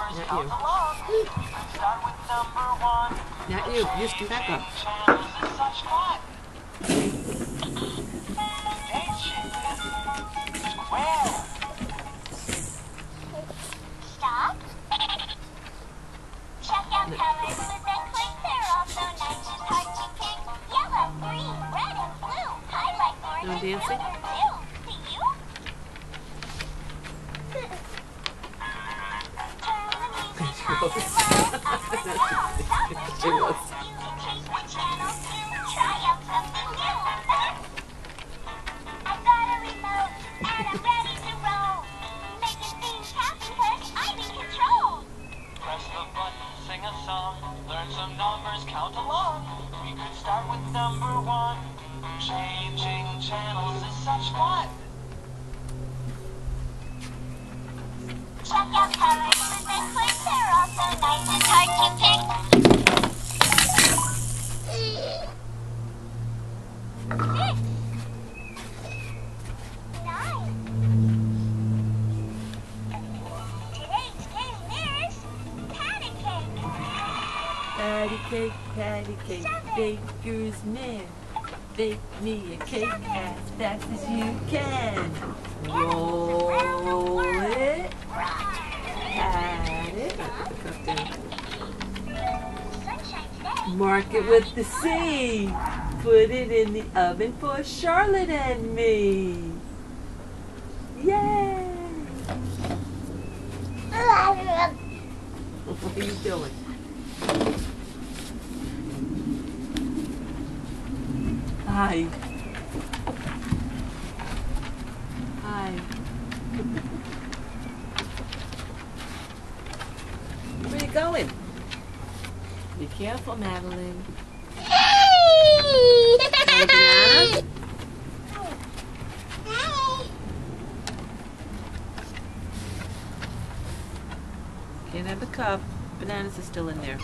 Not you. Not you. You stand back up. Stop. Check out colors with the click. They're also nice and hard to pick. Yellow, green, red, and blue. Highlight more No than dancing? silver too. See you? Turn the music high or low, up or down. Stop the She show. was. You can change the channel to try out something new. I've got a remote and I'm ready to roll. Making things happen 'cause I'm in control. Press the button, sing a song, learn some numbers, count along. We could start with number 1. Changing channels is such fun. Check out colors with the click. They're also nice and hard to pick. Six. 9. Today's game is patty cake. Patty cake, baker's man. Bake me a cake as fast as you can. Roll it, pat it, put the cup down. Sunshine today. Mark it with the C. Put it in the oven for Charlotte and me. Yay! What are you doing? Hi. Hi. Where are you going? Be careful, Madeline. Want a banana? Can't have the cup. Bananas are still in there.